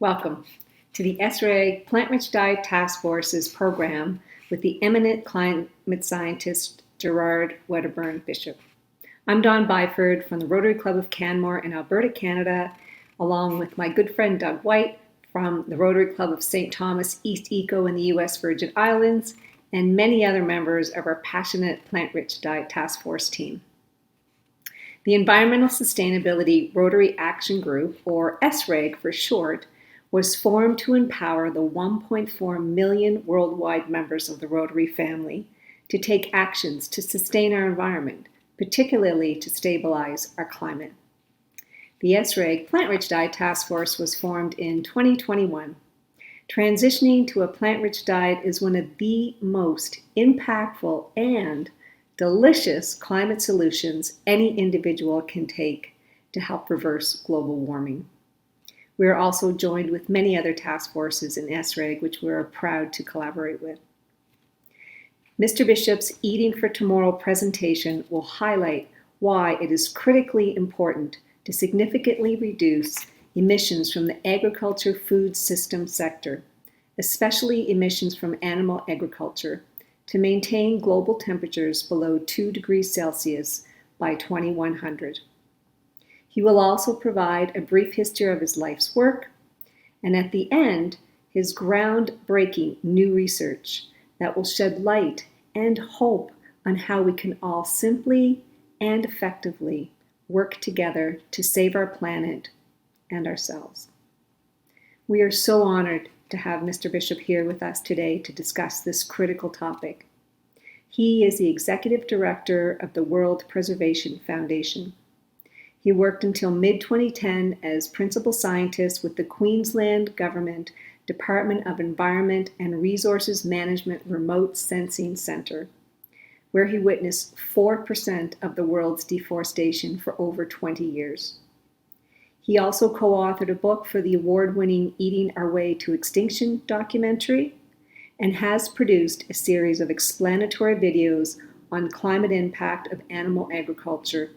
Welcome to the SRA Plant-Rich Diet Task Force's program with the eminent climate scientist Gerard Wedderburn-Bisshop. I'm Dawn Byford from the Rotary Club of Canmore in Alberta, Canada, along with my good friend Doug White from the Rotary Club of St. Thomas East Eco in the U.S. Virgin Islands, and many other members of our passionate Plant-Rich Diet Task Force team. The Environmental Sustainability Rotary Action Group, or SRAG for short, was formed to empower the 1.4 million worldwide members of the Rotary family to take actions to sustain our environment, particularly to stabilize our climate. The SRAG Plant-Rich Diet Task Force was formed in 2021. Transitioning to a plant-rich diet is one of the most impactful and delicious climate solutions any individual can take to help reverse global warming. We are also joined with many other task forces in SRAG, which we are proud to collaborate with. Mr. Bishop's Eating for Tomorrow presentation will highlight why it is critically important to significantly reduce emissions from the agriculture food system sector, especially emissions from animal agriculture, to maintain global temperatures below 2 degrees Celsius by 2100. He will also provide a brief history of his life's work, and at the end, his groundbreaking new research that will shed light and hope on how we can all simply and effectively work together to save our planet and ourselves. We are so honored to have Mr. Bishop here with us today to discuss this critical topic. He is the Executive Director of the World Preservation Foundation. He worked until mid-2010 as Principal Scientist with the Queensland Government Department of Environment and Resources Management Remote Sensing Centre, where he witnessed 4% of the world's deforestation for over 20 years. He also co-authored a book for the award-winning Eating Our Way to Extinction documentary and has produced a series of explanatory videos on climate impact of animal agriculture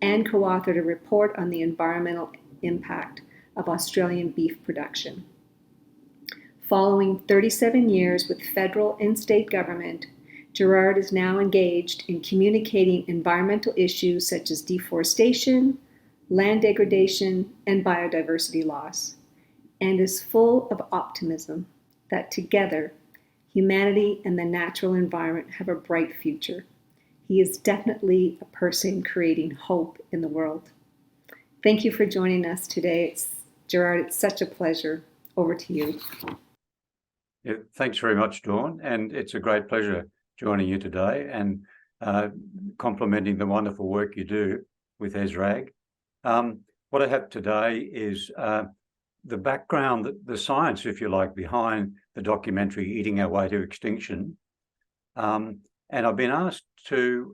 and co-authored a report on the environmental impact of Australian beef production. Following 37 years with federal and state government, Gerard is now engaged in communicating environmental issues such as deforestation, land degradation, and biodiversity loss, and is full of optimism that together, humanity and the natural environment have a bright future. He is definitely a person creating hope in the world. Thank you for joining us today. Gerard, it's such a pleasure. Over to you. Yeah, thanks very much, Dawn. And it's a great pleasure joining you today and complimenting the wonderful work you do with SRAG. What I have today is the background, the science, if you like, behind the documentary Eating Our Way to Extinction. And I've been asked to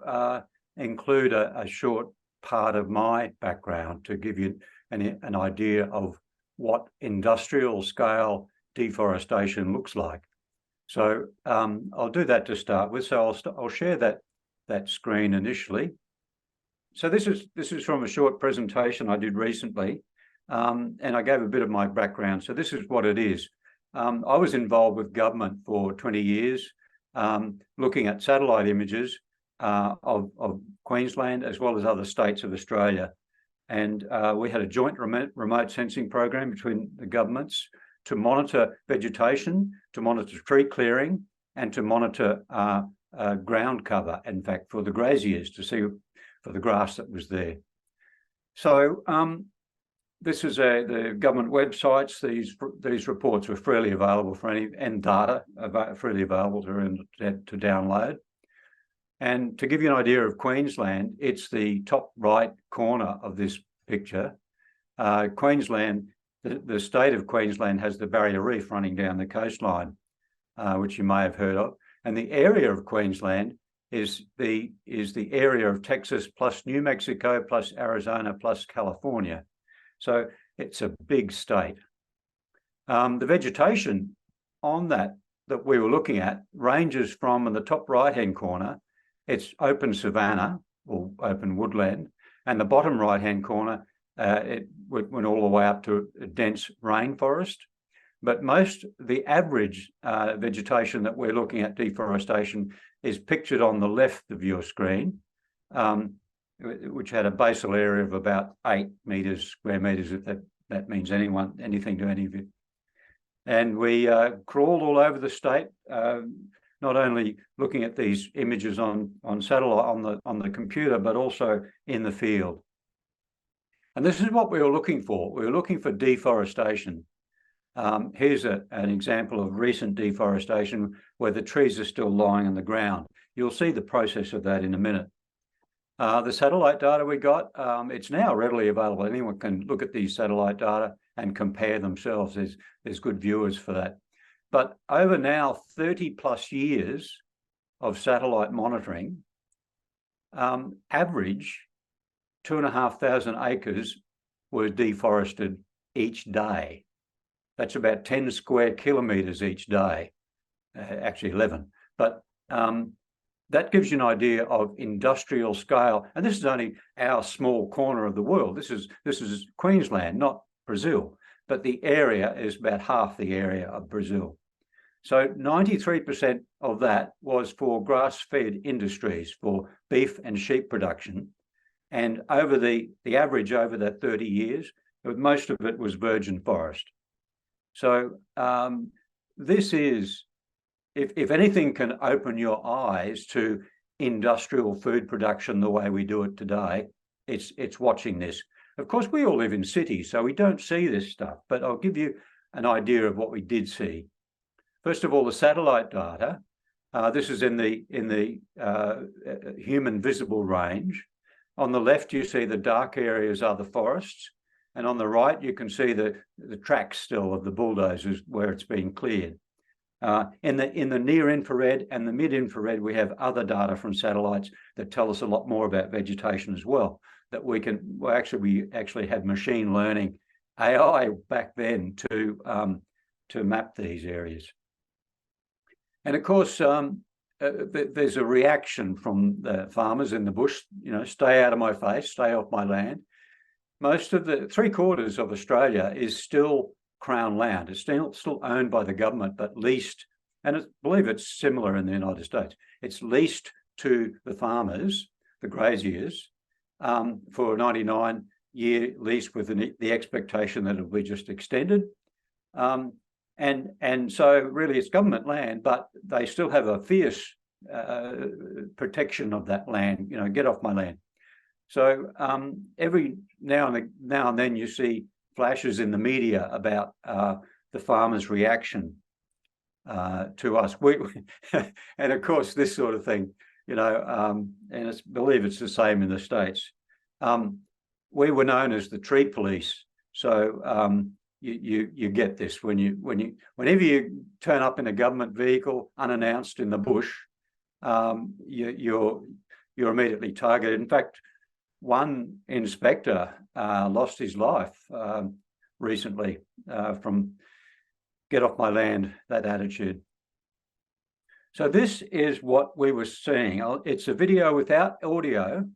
include a short part of my background to give you an idea of what industrial scale deforestation looks like. So I'll do that to start with. So I'll share that screen initially. So this is from a short presentation I did recently, and I gave a bit of my background. So this is what it is. I was involved with government for 20 years, looking at satellite images of Queensland as well as other states of Australia. And we had a joint remote sensing program between the governments to monitor vegetation, to monitor tree clearing, and to monitor ground cover, in fact, for the graziers, to see for the grass that was there. So this is the government websites. These reports were freely available for and data freely available to download. And to give you an idea of Queensland, it's the top right corner of this picture. Queensland, the state of Queensland has the Barrier Reef running down the coastline, which you may have heard of. And the area of Queensland is the area of Texas plus New Mexico plus Arizona plus California. So it's a big state. The vegetation on that we were looking at ranges from, in the top right-hand corner, it's open savanna or open woodland, and the bottom right-hand corner, it went all the way up to a dense rainforest. but the average vegetation that we're looking at deforestation is pictured on the left of your screen, which had a basal area of about 8 square meters, if that means anything to any of you. And we crawled all over the state, not only looking at these images on satellite on the computer, but also in the field. And this is what we were looking for. We were looking for deforestation. Here's an example of recent deforestation where the trees are still lying on the ground. You'll see the process of that in a minute. The satellite data we got, it's now readily available. Anyone can look at these satellite data and compare themselves. There's good viewers for that. But over now 30 plus years of satellite monitoring, average 2,500 acres were deforested each day. That's about 10 square kilometres each day, actually 11. But that gives you an idea of industrial scale. And this is only our small corner of the world. This is Queensland, not Brazil. But the area is about half the area of Brazil. So 93% of that was for grass-fed industries, for beef and sheep production. And over the average over that 30 years, most of it was virgin forest. So this is, if anything can open your eyes to industrial food production the way we do it today, it's watching this. Of course, we all live in cities, so we don't see this stuff, but I'll give you an idea of what we did see. First of all, the satellite data. This is in the human visible range. On the left, you see the dark areas are the forests, and on the right, you can see the tracks still of the bulldozers where it's been cleared. In the near infrared and the mid infrared, we have other data from satellites that tell us a lot more about vegetation as well. That we actually had machine learning AI back then to map these areas. And of course, there's a reaction from the farmers in the bush, stay out of my face, stay off my land. Most of the 3/4 of Australia is still Crown land. It's still owned by the government, but leased, and I believe it's similar in the United States. It's leased to the farmers, the graziers, for a 99-year lease with the expectation that it'll be just extended. And so really it's government land, but they still have a fierce protection of that land, get off my land. So every now and then you see flashes in the media about the farmers' reaction to us. And of course, this sort of thing, and I believe it's the same in the States. We were known as the tree police. So you get this whenever you turn up in a government vehicle unannounced in the bush, you're immediately targeted. In fact, one inspector lost his life recently from get off my land, that attitude. So this is what we were seeing. It's a video without audio,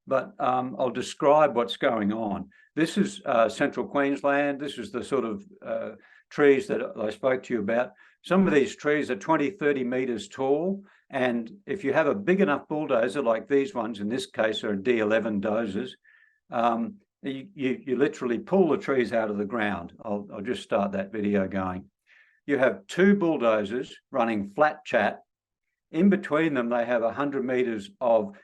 but I'll describe what's going on. This is central Queensland. This is the sort of trees that I spoke to you about. Some of these trees are 20, 30 meters tall. And if you have a big enough bulldozer like these ones, in this case are D11 dozers, you literally pull the trees out of the ground. I'll just start that video going. You have 2 bulldozers running flat chat. In between them, they have 100 meters of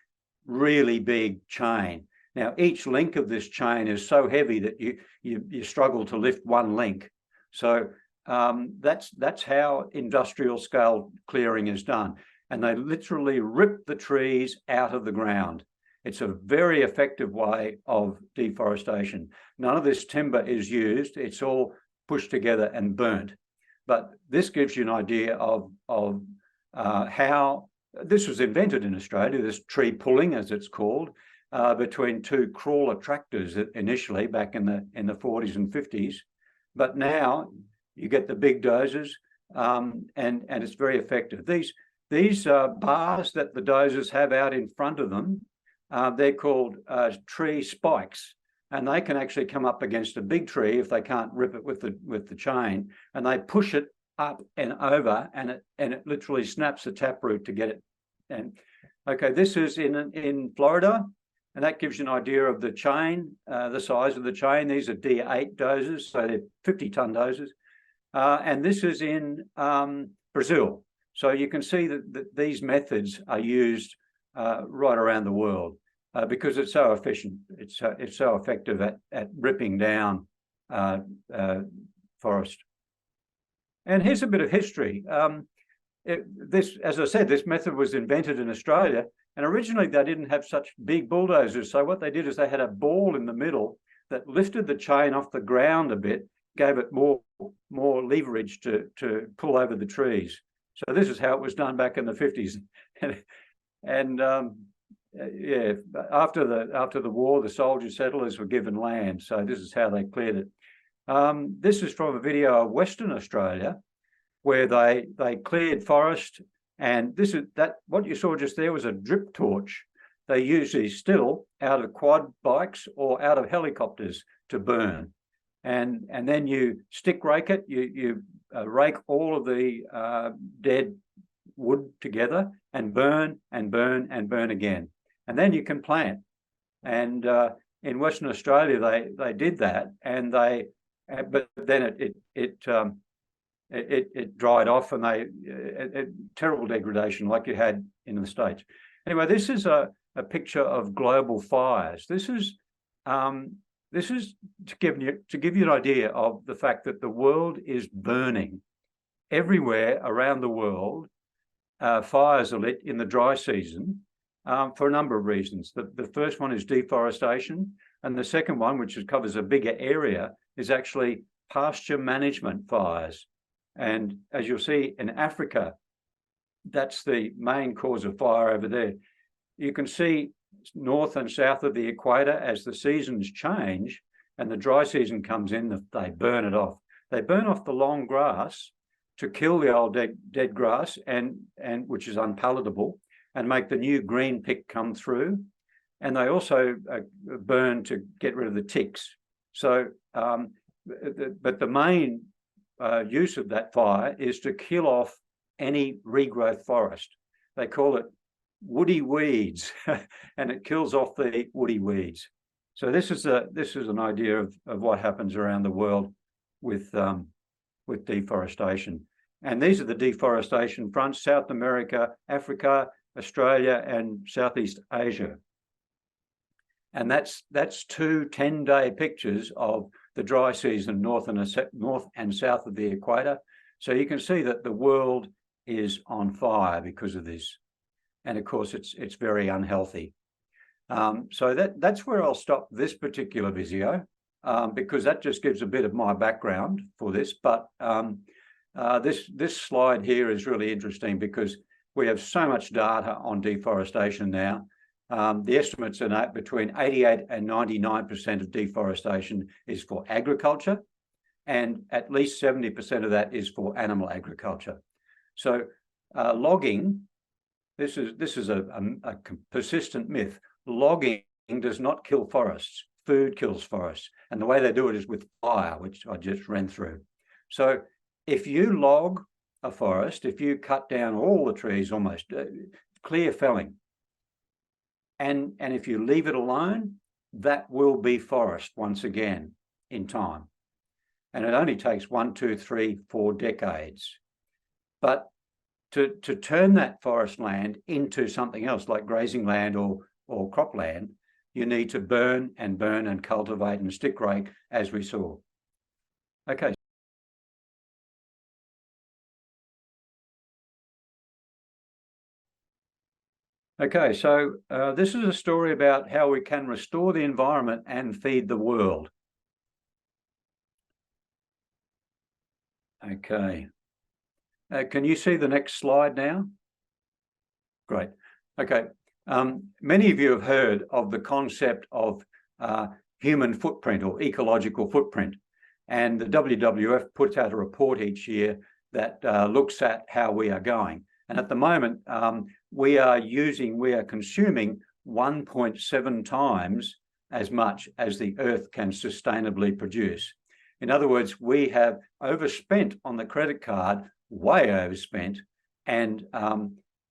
really big chain. Now, each link of this chain is so heavy that you struggle to lift one link. So that's how industrial scale clearing is done. And they literally rip the trees out of the ground. It's a very effective way of deforestation. None of this timber is used. It's all pushed together and burnt. But this gives you an idea of how this was invented in Australia, this tree pulling, as it's called, between 2 crawler tractors initially back in the 40s and 50s. But now you get the big dozers, and it's very effective. These bars that the dozers have out in front of them, they're called tree spikes. and they can actually come up against a big tree if they can't rip it with the chain, and they push it up and over, and it literally snaps the taproot to get it. And okay, this is in Florida, and that gives you an idea of the chain, the size of the chain. These are D8 dozers, so they're 50-ton dozers. And this is in Brazil. So you can see that these methods are used right around the world because it's so efficient. It's so effective at ripping down forest. And here's a bit of history. As I said, this method was invented in Australia, and originally they didn't have such big bulldozers. So what they did is they had a ball in the middle that lifted the chain off the ground a bit, gave it more leverage to pull over the trees. So this is how it was done back in the 50s. And yeah, after the war, the soldier settlers were given land. So this is how they cleared it. This is from a video of Western Australia, where they cleared forest, and what you saw just there was a drip torch. They use these still out of quad bikes or out of helicopters to burn, and then you stick rake it. You rake all of the dead wood together and burn and burn and burn again, and then you can plant. And in Western Australia, they did that, and but then it dried off, and terrible degradation like you had in the States. Anyway, this is a picture of global fires. This is to give you an idea of the fact that the world is burning everywhere around the world. Fires are lit in the dry season for a number of reasons. The first one is deforestation, and the second one, which covers a bigger area, is actually pasture management fires. And as you'll see in Africa, that's the main cause of fire over there. You can see north and south of the equator, as the seasons change and the dry season comes in, they burn it off. They burn off the long grass to kill the old dead grass, and which is unpalatable, and make the new green pick come through. And they also burn to get rid of the ticks. So, but the main use of that fire is to kill off any regrowth forest. They call it woody weeds, and it kills off the woody weeds. So this is an idea of what happens around the world with deforestation. And these are the deforestation fronts: South America, Africa, Australia, and Southeast Asia. And that's two 10-day pictures of the dry season north and south of the equator. So you can see that the world is on fire because of this. And of course, it's very unhealthy. So that's where I'll stop this particular video, because that just gives a bit of my background for this. But this slide here is really interesting because we have so much data on deforestation now. The estimates are that between 88 and 99% of deforestation is for agriculture, and at least 70% of that is for animal agriculture. So logging, this is a persistent myth. Logging does not kill forests. Food kills forests. And the way they do it is with fire, which I just ran through. So if you log a forest, if you cut down all the trees, almost clear felling, and if you leave it alone, that will be forest once again in time. And it only takes 1, 2, 3, 4 decades. But to turn that forest land into something else like grazing land or cropland, you need to burn and cultivate and stick rake, as we saw. Okay. Okay, so this is a story about how we can restore the environment and feed the world. Okay. Can you see the next slide now? Great. Okay. Many of you have heard of the concept of human footprint or ecological footprint. And the WWF puts out a report each year that looks at how we are going. And at the moment, we are consuming 1.7 times as much as the Earth can sustainably produce. In other words, we have overspent on the credit card, way overspent, and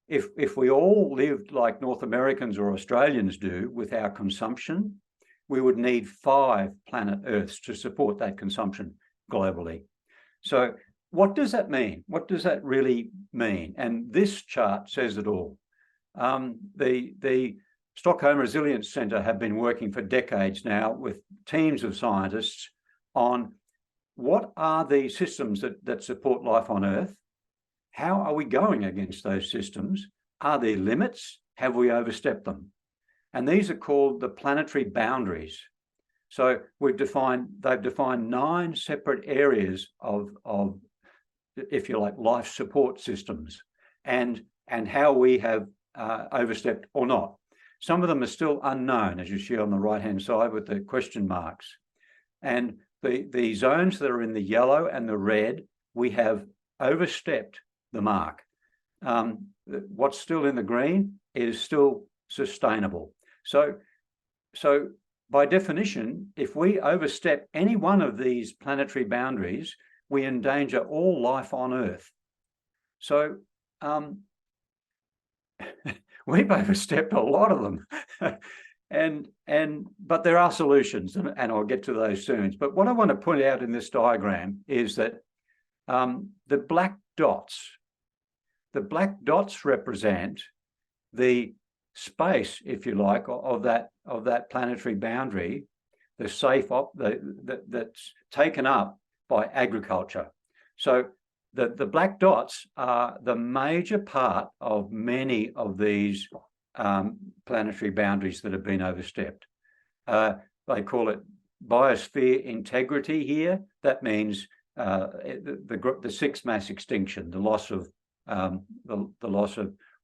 if we all lived like North Americans or Australians do with our consumption, we would need 5 planet Earths to support that consumption globally. So what does that mean? What does that really mean? And this chart says it all. The Stockholm Resilience Centre have been working for decades now with teams of scientists on what are the systems that support life on Earth? How are we going against those systems? Are there limits? Have we overstepped them? And these are called the planetary boundaries. So they've defined 9 separate areas of, if you like, life support systems and how we have overstepped or not. Some of them are still unknown, as you see on the right-hand side with the question marks. And the zones that are in the yellow and the red, we have overstepped the mark. What's still in the green is still sustainable. So by definition, if we overstep any one of these planetary boundaries, we endanger all life on Earth. So we've overstepped a lot of them. But there are solutions, and I'll get to those soon. But what I want to point out in this diagram is that the black dots represent the space, if you like, of that planetary boundary, the safe that's taken up by agriculture. So the black dots are the major part of many of these planetary boundaries that have been overstepped. They call it biosphere integrity here. That means the sixth mass extinction, the loss of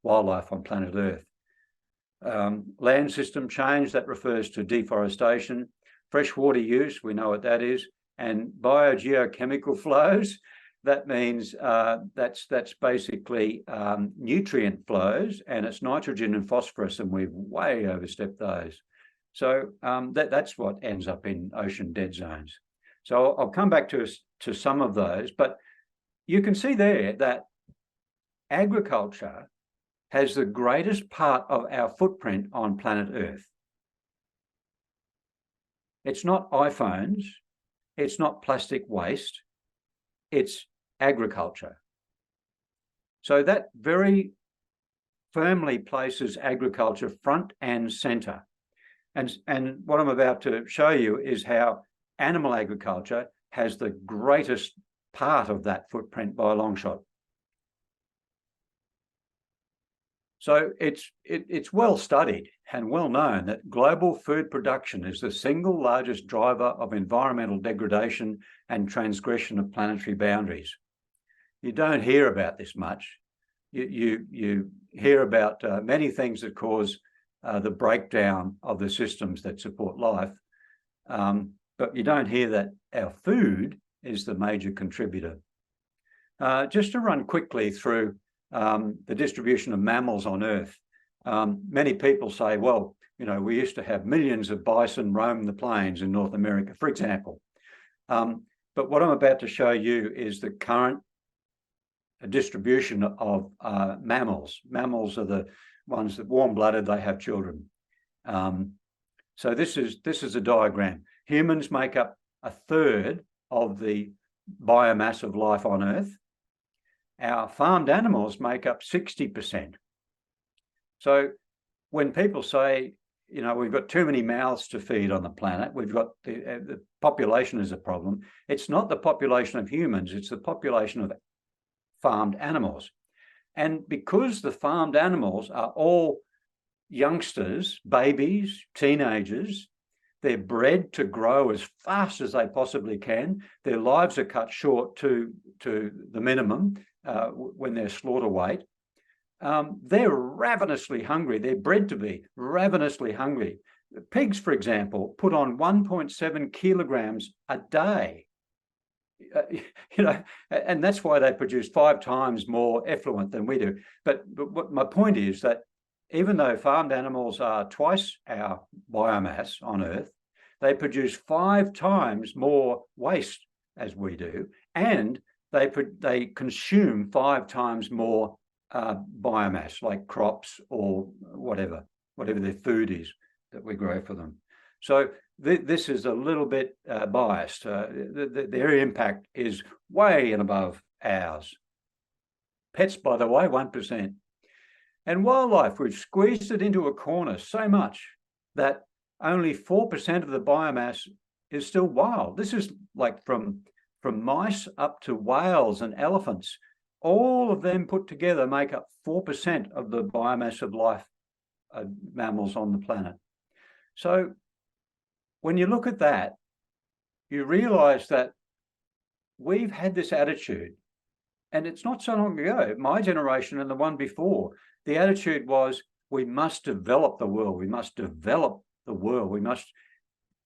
wildlife on planet Earth. Land system change, that refers to deforestation. Freshwater use, we know what that is. And biogeochemical flows, that means that's basically nutrient flows, and it's nitrogen and phosphorus, and we've way overstepped those. So that's what ends up in ocean dead zones. So I'll come back to some of those, but you can see there that agriculture has the greatest part of our footprint on planet Earth. It's not iPhones, it's not plastic waste, it's agriculture. So that very firmly places agriculture front and center. And what I'm about to show you is how animal agriculture has the greatest part of that footprint by a long shot. So it's well studied and well known that global food production is the single largest driver of environmental degradation and transgression of planetary boundaries. You don't hear about this much. You hear about many things that cause the breakdown of the systems that support life, but you don't hear that our food is the major contributor. Just to run quickly through the distribution of mammals on Earth. Many people say, well, you know, we used to have millions of bison roam the plains in North America, for example. But what I'm about to show you is the current distribution of mammals. Mammals are the ones that warm-blooded, they have children. So this is a diagram. Humans make up 1/3 of the biomass of life on Earth. Our farmed animals make up 60%. So when people say, you know, we've got too many mouths to feed on the planet, we've got the population is a problem, it's not the population of humans, it's the population of farmed animals. And because the farmed animals are all youngsters, babies, teenagers, they're bred to grow as fast as they possibly can. Their lives are cut short to the minimum when they're slaughter weight. They're ravenously hungry. They're bred to be ravenously hungry. Pigs, for example, put on 1.7 kilograms a day. You know, and that's why they produce 5 times more effluent than we do. But what my point is that even though farmed animals are twice our biomass on Earth, they produce 5 times more waste as we do, and they consume 5 times more biomass, like crops or whatever their food is that we grow for them. So this is a little bit biased. Their impact is way and above ours. Pets, by the way, 1%. And wildlife, we've squeezed it into a corner so much that only 4% of the biomass is still wild. This is like from mice up to whales and elephants. All of them put together make up 4% of the biomass of life mammals on the planet. So when you look at that, you realize that we've had this attitude, and it's not so long ago, my generation and the one before, the attitude was, we must develop the world. We must develop the world. We must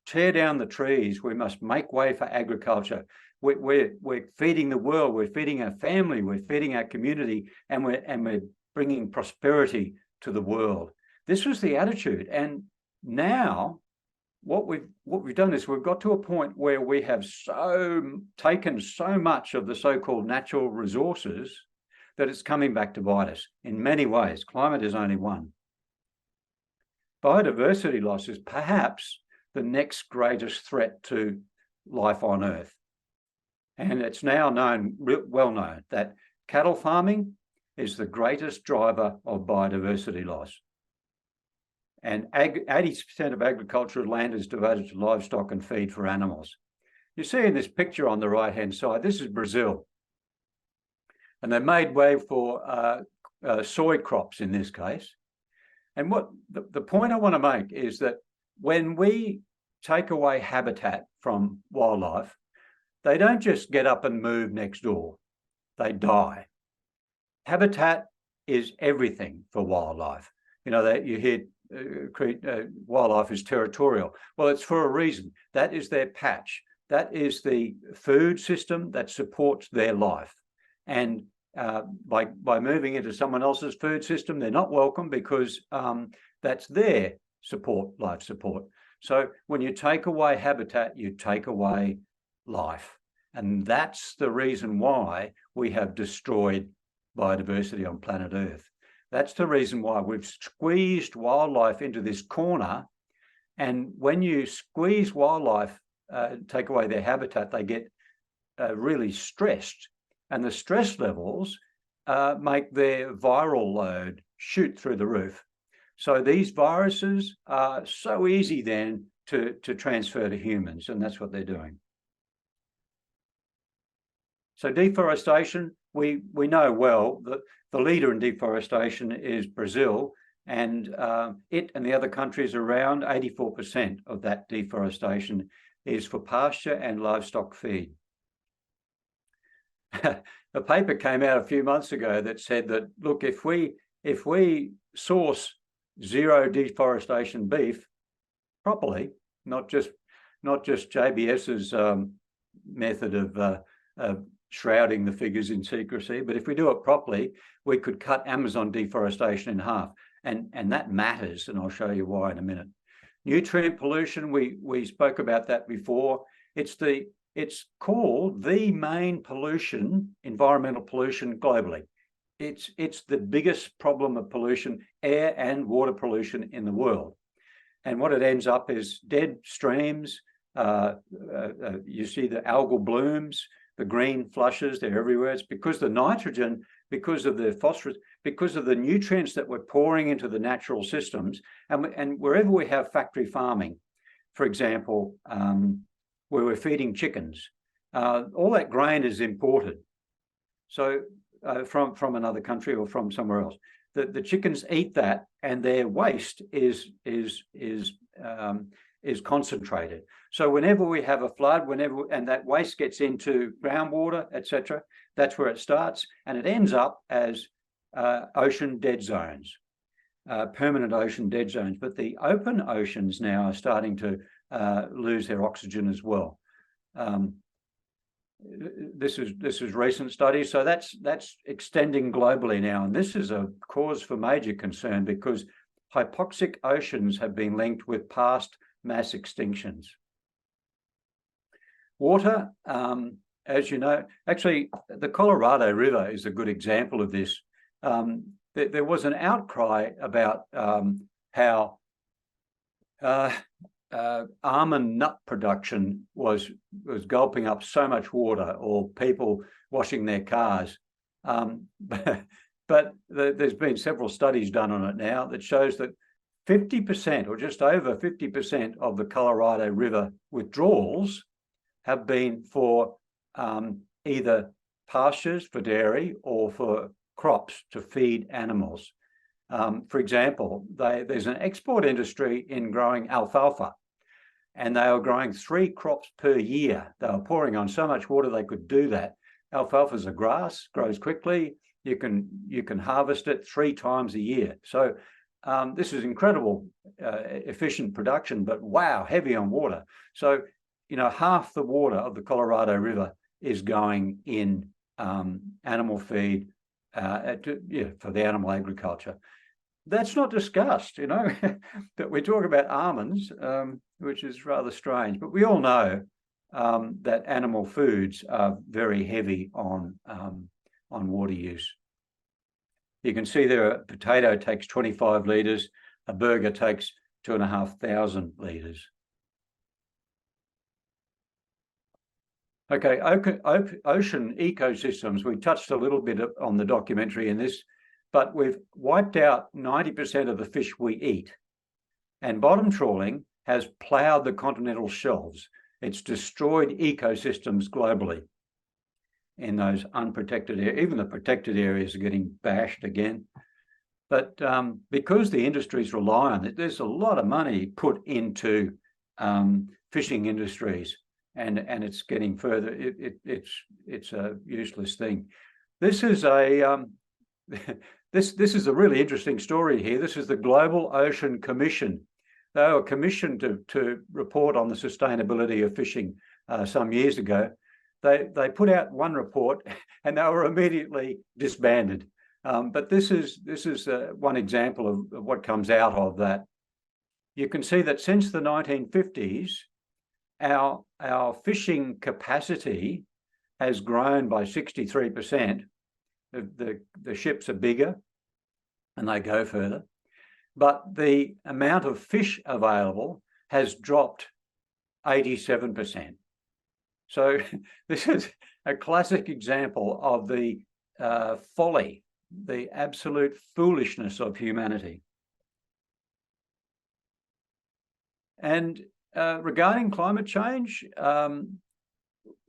tear down the trees. We must make way for agriculture. We're feeding the world. We're feeding our family. We're feeding our community, and we're bringing prosperity to the world. This was the attitude. And now what we've done is we've got to a point where we have taken so much of the so-called natural resources that it's coming back to bite us in many ways. Climate is only one. Biodiversity loss is perhaps the next greatest threat to life on Earth. And it's now well known that cattle farming is the greatest driver of biodiversity loss. And 80% of agricultural land is devoted to livestock and feed for animals. You see in this picture on the right-hand side, this is Brazil. And they made way for soy crops in this case. And what the point I want to make is that when we take away habitat from wildlife, they don't just get up and move next door, they die. Habitat is everything for wildlife. You know, that you hear wildlife is territorial. Well, it's for a reason. That is their patch. That is the food system that supports their life. And by moving into someone else's food system, they're not welcome, because that's their life support. So when you take away habitat, you take away life. And that's the reason why we have destroyed biodiversity on planet Earth. That's the reason why we've squeezed wildlife into this corner. And when you squeeze wildlife, take away their habitat, they get really stressed. And the stress levels make their viral load shoot through the roof. So these viruses are so easy then to transfer to humans, and that's what they're doing. So deforestation, we know well that the leader in deforestation is Brazil, and it and the other countries around, 84% of that deforestation is for pasture and livestock feed. A paper came out a few months ago that said that, look, if we source zero deforestation beef properly, not just JBS's method of shrouding the figures in secrecy, but if we do it properly, we could cut Amazon deforestation in half, and that matters, and I'll show you why in a minute. Nutrient pollution, we spoke about that before. It's called the main pollution, environmental pollution globally. It's the biggest problem of pollution, air and water pollution in the world. And what it ends up is dead streams. You see the algal blooms, the green flushes, they're everywhere. It's because the nitrogen, because of the phosphorus, because of the nutrients that we're pouring into the natural systems. And wherever we have factory farming, for example, where we're feeding chickens, all that grain is imported. So from another country or from somewhere else. The chickens eat that, and their waste is concentrated. So whenever we have a flood, and that waste gets into groundwater, etc., that's where it starts, and it ends up as ocean dead zones, permanent ocean dead zones. But the open oceans now are starting to lose their oxygen as well. this is recent studies, so that's extending globally now, and this is a cause for major concern because hypoxic oceans have been linked with past mass extinctions. Water, as you know, actually the Colorado River is a good example of this. There was an outcry about how almond nut production was gulping up so much water, or people washing their cars. But there's been several studies done on it now that shows that 50% or just over 50% of the Colorado River withdrawals have been for either pastures for dairy or for crops to feed animals. For example, there's an export industry in growing alfalfa, and they were growing 3 crops per year. They were pouring on so much water they could do that. Alfalfa is a grass, grows quickly. You can harvest it 3 times a year. So this is incredible, efficient production, but wow, heavy on water. So, you know, half the water of the Colorado River is going in animal feed for the animal agriculture. That's not discussed, you know, that we talk about almonds, which is rather strange, but we all know that animal foods are very heavy on water use. You can see there a potato takes 25 litres, a burger takes 2,500 litres. Okay, ocean ecosystems, we touched a little bit on the documentary in this, but we've wiped out 90% of the fish we eat. And bottom trawling has ploughed the continental shelves. It's destroyed ecosystems globally in those unprotected areas. Even the protected areas are getting bashed again. But because the industries rely on it, there's a lot of money put into fishing industries, and it's getting further. It's a useless thing. This is a this is a really interesting story here. This is the Global Ocean Commission. They were commissioned to report on the sustainability of fishing some years ago. They put out one report and they were immediately disbanded. But this is one example of what comes out of that. You can see that since the 1950s, our fishing capacity has grown by 63%. The ships are bigger and they go further, but the amount of fish available has dropped 87%. So this is a classic example of the folly, the absolute foolishness of humanity. And regarding climate change,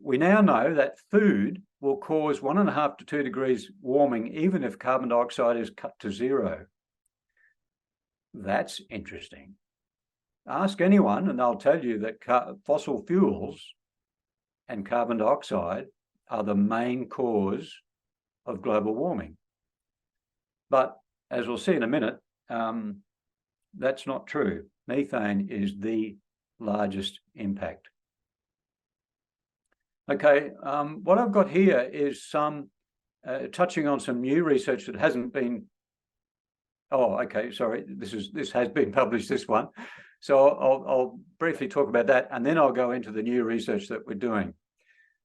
we now know that food will cause 1.5 to 2 degrees warming, even if carbon dioxide is cut to 0. That's interesting. Ask anyone and they'll tell you that fossil fuels and carbon dioxide are the main cause of global warming. But as we'll see in a minute, that's not true. Methane is the largest impact. Okay, what I've got here is some touching on some new research that hasn't been. Oh, okay, sorry. This has been published, this one. So I'll briefly talk about that, and then I'll go into the new research that we're doing.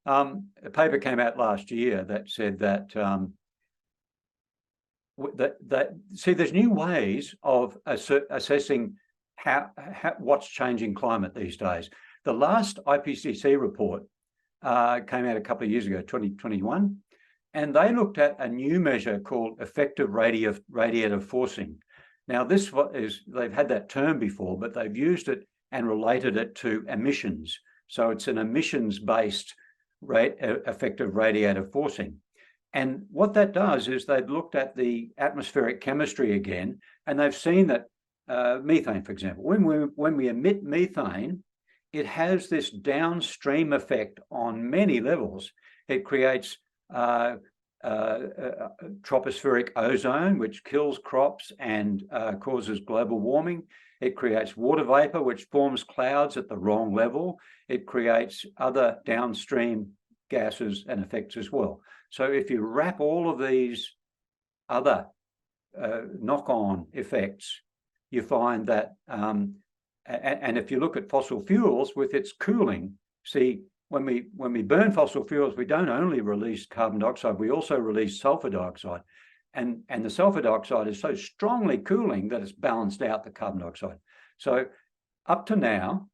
A paper came out last year that said that there's new ways of assessing what's changing climate these days. The last IPCC report came out a couple of years ago, 2021, and they looked at a new measure called effective radiative forcing. Now, this is, they've had that term before, but they've used it and related it to emissions. So it's an emissions-based effective radiative forcing. And what that does is they've looked at the atmospheric chemistry again, and they've seen that methane, for example, when we emit methane, it has this downstream effect on many levels. It creates tropospheric ozone, which kills crops and causes global warming. It creates water vapor, which forms clouds at the wrong level. It creates other downstream gases and effects as well. So if you wrap all of these other knock-on effects, you find that, and if you look at fossil fuels with its cooling, see, when we burn fossil fuels, we don't only release carbon dioxide, we also release sulfur dioxide. And the sulfur dioxide is so strongly cooling that it's balanced out the carbon dioxide. So up to now,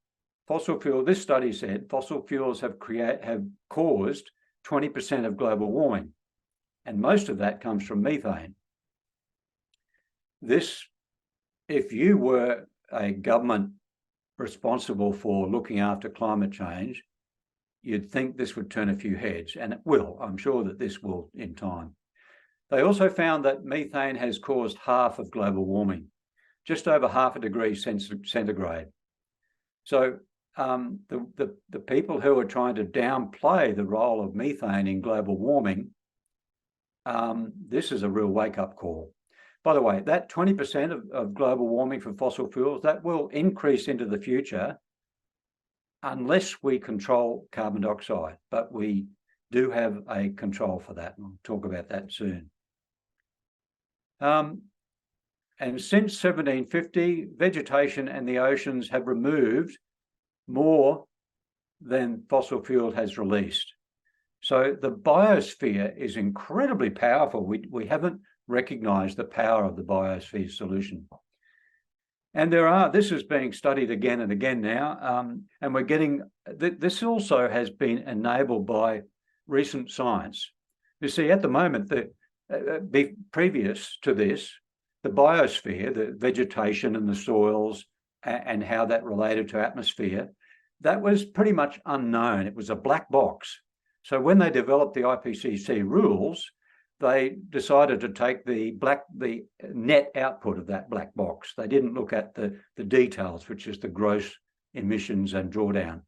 this study said fossil fuels have caused 20% of global warming, and most of that comes from methane. If you were a government responsible for looking after climate change, you'd think this would turn a few heads, and it will. I'm sure that this will in time. They also found that methane has caused half of global warming, just over 0.5 degrees centigrade. So the people who are trying to downplay the role of methane in global warming, this is a real wake-up call. By the way, that 20% of global warming from fossil fuels, that will increase into the future unless we control carbon dioxide, but we do have a control for that. We'll talk about that soon. And since 1750, vegetation and the oceans have removed more than fossil fuel has released. So the biosphere is incredibly powerful. We haven't recognized the power of the biosphere solution. And this is being studied again and again now, and we're getting, this also has been enabled by recent science. You see, at the moment, previous to this, the biosphere, the vegetation and the soils and how that related to atmosphere, that was pretty much unknown. It was a black box. So when they developed the IPCC rules, they decided to take the net output of that black box. They didn't look at the details, which is the gross emissions and drawdown.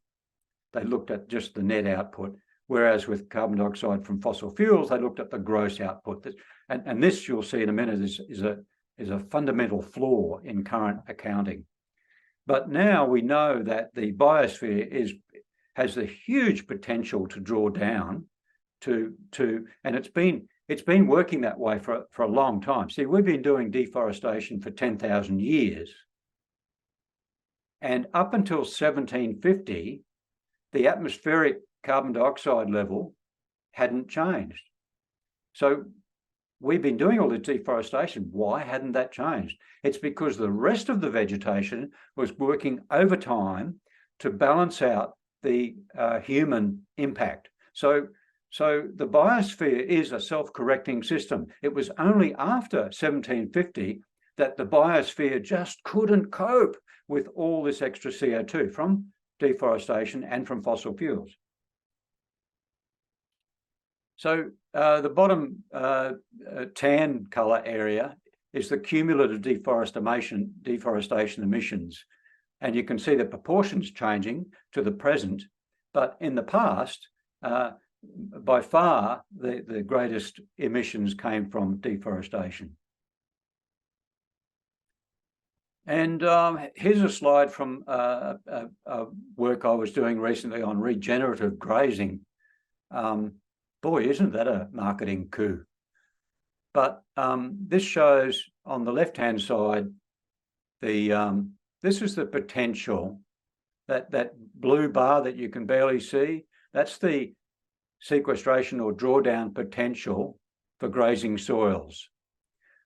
They looked at just the net output. Whereas with carbon dioxide from fossil fuels, they looked at the gross output. And this, you'll see in a minute, is a fundamental flaw in current accounting. But now we know that the biosphere has a huge potential to draw down and it's been working that way for a long time. See, we've been doing deforestation for 10,000 years. And up until 1750, the atmospheric carbon dioxide level hadn't changed. So we've been doing all this deforestation. Why hadn't that changed? It's because the rest of the vegetation was working overtime to balance out the human impact. So the biosphere is a self-correcting system. It was only after 1750 that the biosphere just couldn't cope with all this extra CO2 from deforestation and from fossil fuels. So the bottom tan colour area is the cumulative deforestation emissions. And you can see the proportions changing to the present. But in the past, by far, the greatest emissions came from deforestation. And here's a slide from a work I was doing recently on regenerative grazing. Boy, isn't that a marketing coup? But this shows on the left-hand side, this is the potential, that blue bar that you can barely see, that's the sequestration or drawdown potential for grazing soils.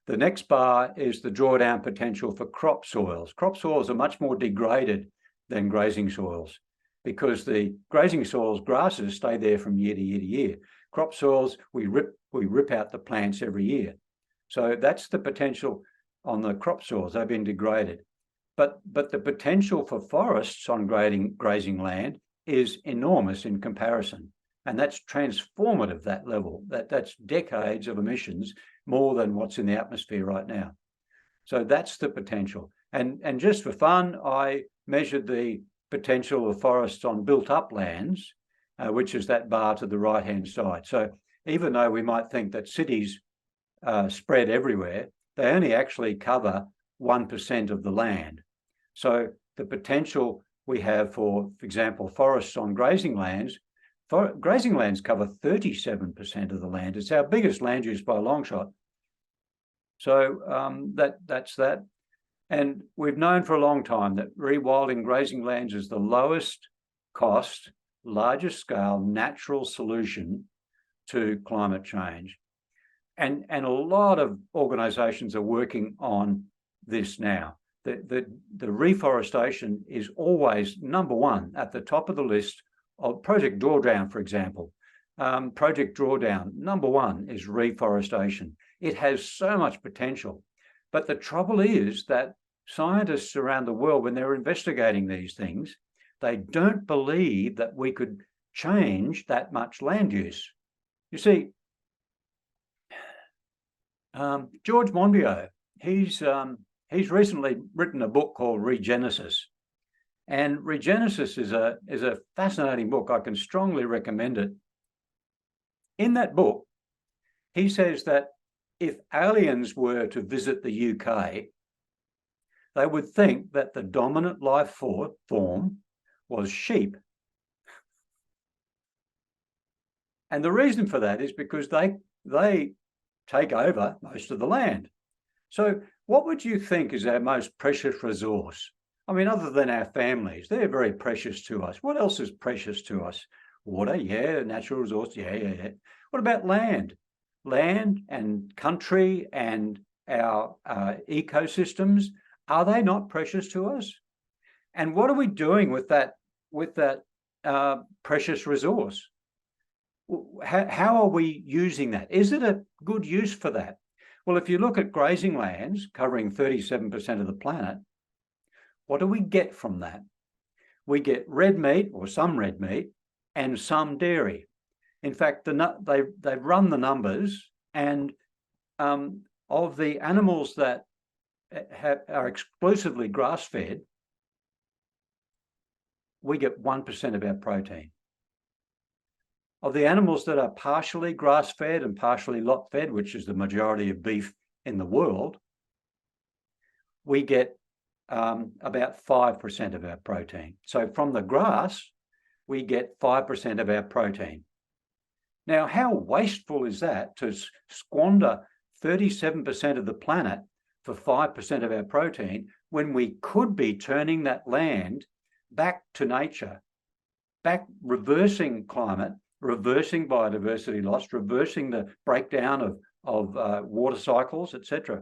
The next bar is the drawdown potential for crop soils. Crop soils are much more degraded than grazing soils because the grazing soils, grasses, stay there from year to year to year. Crop soils, we rip out the plants every year. So that's the potential on the crop soils. They've been degraded. But the potential for forests on grazing land is enormous in comparison. And that's transformative, that level. That's decades of emissions, more than what's in the atmosphere right now. So that's the potential. And just for fun, I measured the potential of forests on built-up lands, which is that bar to the right-hand side. So even though we might think that cities spread everywhere, they only actually cover 1% of the land. So the potential we have for example, forests on grazing lands, grazing lands cover 37% of the land. It's our biggest land use by a long shot. So that's that. And we've known for a long time that rewilding grazing lands is the lowest cost, largest scale natural solution to climate change. And a lot of organisations are working on this now. The reforestation is always number one at the top of the list of Project Drawdown, for example. Project Drawdown, number one is reforestation. It has so much potential. But the trouble is that scientists around the world, when they're investigating these things, they don't believe that we could change that much land use. You see, George Monbiot, he's recently written a book called Regenesis. And Regenesis is a fascinating book. I can strongly recommend it. In that book, he says that if aliens were to visit the UK, they would think that the dominant life form was sheep. And the reason for that is because they take over most of the land. So what would you think is our most precious resource? I mean, other than our families, they're very precious to us. What else is precious to us? Water, yeah. Natural resource, yeah. What about land? Land and country and our ecosystems, are they not precious to us? And what are we doing with that precious resource? How are we using that? Is it a good use for that? Well, if you look at grazing lands covering 37% of the planet, what do we get from that? We get red meat, or some red meat, and some dairy. In fact, they've run the numbers, and of the animals that are exclusively grass-fed, we get 1% of our protein. Of the animals that are partially grass-fed and partially lot-fed, which is the majority of beef in the world, we get about 5% of our protein. So from the grass, we get 5% of our protein. Now, how wasteful is that to squander 37% of the planet for 5% of our protein when we could be turning that land back to nature, back reversing climate, reversing biodiversity loss, reversing the breakdown of water cycles, etc.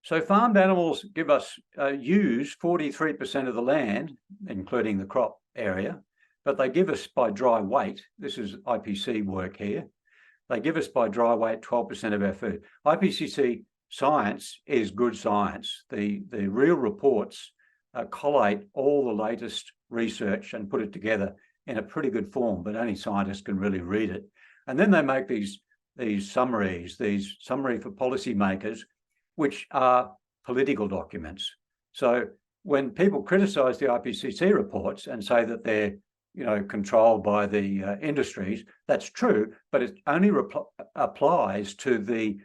So farmed animals give us use 43% of the land, including the crop area, but they give us by dry weight. This is IPC work here. They give us by dry weight 12% of our food. IPCC science is good science. The real reports collate all the latest research and put it together in a pretty good form, but only scientists can really read it. And then they make these summaries, these summary for policymakers, which are political documents. So when people criticize the IPCC reports and say that they're controlled by the industries, that's true, but it only applies to the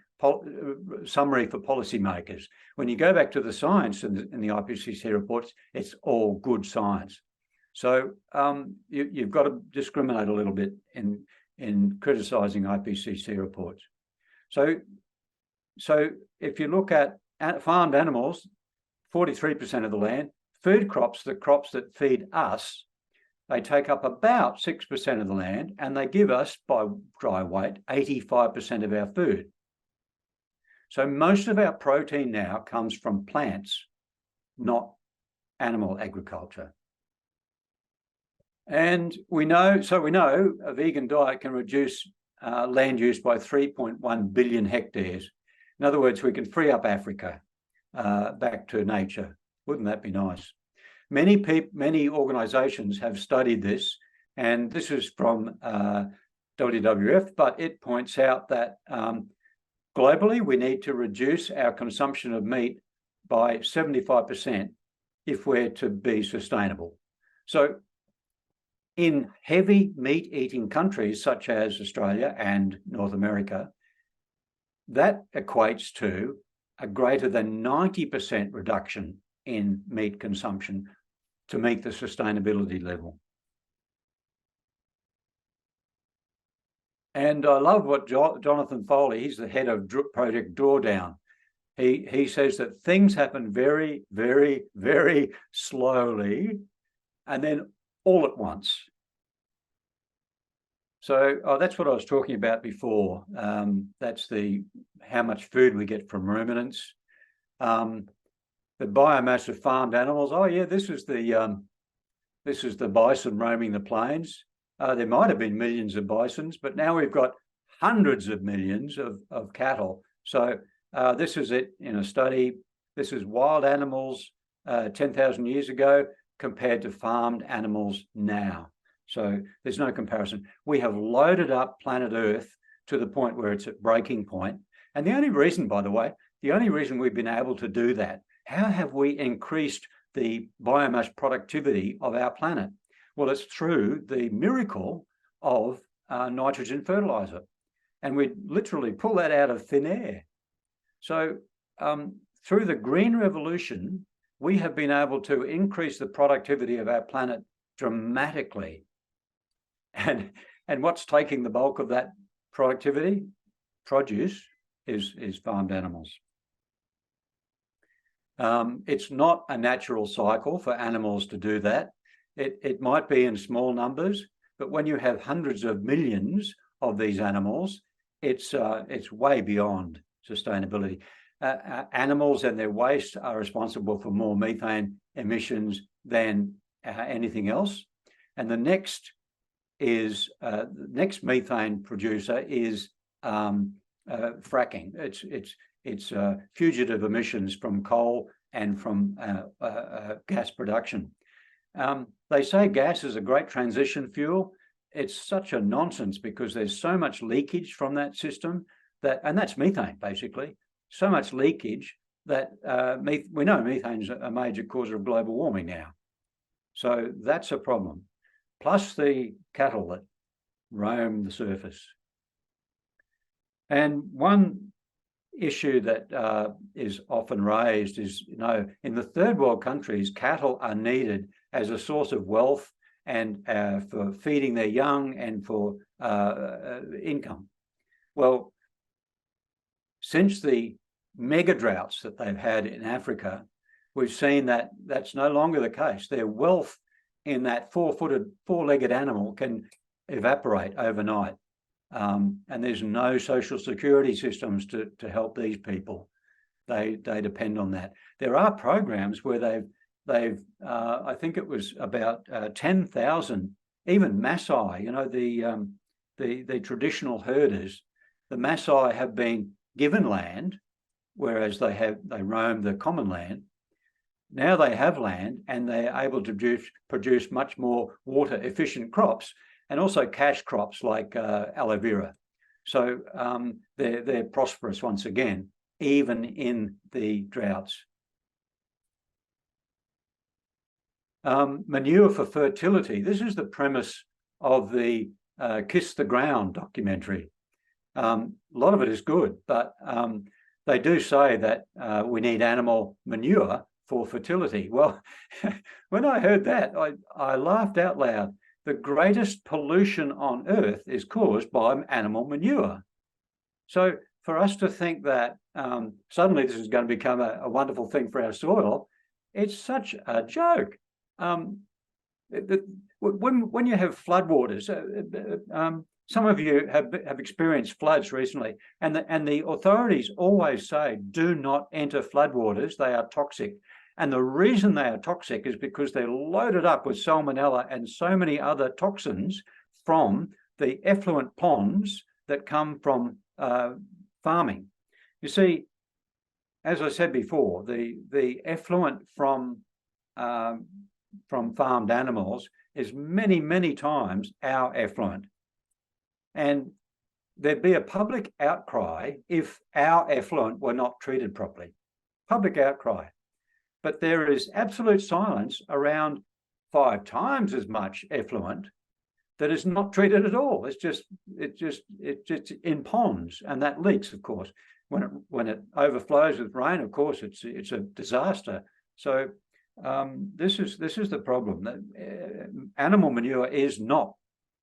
summary for policymakers. When you go back to the science in the IPCC reports, it's all good science. So you've got to discriminate a little bit in criticizing IPCC reports. So if you look at farmed animals, 43% of the land, food crops, the crops that feed us, they take up about 6% of the land, and they give us, by dry weight, 85% of our food. So most of our protein now comes from plants, not animal agriculture. And we know a vegan diet can reduce land use by 3.1 billion hectares. In other words, we can free up Africa back to nature. Wouldn't that be nice? Many organisations have studied this, and this is from WWF, but it points out that globally we need to reduce our consumption of meat by 75% if we're to be sustainable. So in heavy meat-eating countries such as Australia and North America, that equates to a greater than 90% reduction in meat consumption to meet the sustainability level. And I love what Jonathan Foley, he's the head of Project Drawdown. He says that things happen very, very, very slowly and then all at once. So that's what I was talking about before. That's how much food we get from ruminants. The biomass of farmed animals. Oh yeah, this is the bison roaming the plains. There might have been millions of bisons, but now we've got hundreds of millions of cattle. So this is it in a study. This is wild animals 10,000 years ago compared to farmed animals now. So there's no comparison. We have loaded up planet Earth to the point where it's at breaking point. And the only reason, by the way, we've been able to do that, how have we increased the biomass productivity of our planet? Well, it's through the miracle of nitrogen fertilizer. And we literally pull that out of thin air. So through the green revolution, we have been able to increase the productivity of our planet dramatically. And what's taking the bulk of that productivity? Produce is farmed animals. It's not a natural cycle for animals to do that. It might be in small numbers, but when you have hundreds of millions of these animals, it's way beyond sustainability. Animals and their waste are responsible for more methane emissions than anything else. And the next methane producer is fracking. It's fugitive emissions from coal and from gas production. They say gas is a great transition fuel. It's such a nonsense because there's so much leakage from that system and that's methane basically, so much leakage that we know methane is a major cause of global warming now. So that's a problem. Plus the cattle that roam the surface. And one issue that is often raised is, in the third world countries, cattle are needed as a source of wealth and for feeding their young and for income. Well, since the mega droughts that they've had in Africa, we've seen that that's no longer the case. Their wealth in that four-legged animal can evaporate overnight. And there's no social security systems to help these people. They depend on that. There are programs where they've I think it was about 10,000, even Maasai, the traditional herders, the Maasai have been given land, whereas they roam the common land. Now they have land and they're able to produce much more water efficient crops and also cash crops like aloe vera. So they're prosperous once again, even in the droughts. Manure for fertility. This is the premise of the Kiss the Ground documentary. A lot of it is good, but they do say that we need animal manure for fertility. Well, when I heard that, I laughed out loud. The greatest pollution on Earth is caused by animal manure. So for us to think that suddenly this is going to become a wonderful thing for our soil, it's such a joke. When you have floodwaters, some of you have experienced floods recently, and the authorities always say, do not enter floodwaters, they are toxic. And the reason they are toxic is because they're loaded up with salmonella and so many other toxins from the effluent ponds that come from farming. You see, as I said before, the effluent from farmed animals is many, many times our effluent. And there'd be a public outcry if our effluent were not treated properly. Public outcry. But there is absolute silence around 5 times as much effluent that is not treated at all. It's just in ponds, and that leaks, of course. When it overflows with rain, of course, it's a disaster. So this is the problem. Animal manure is not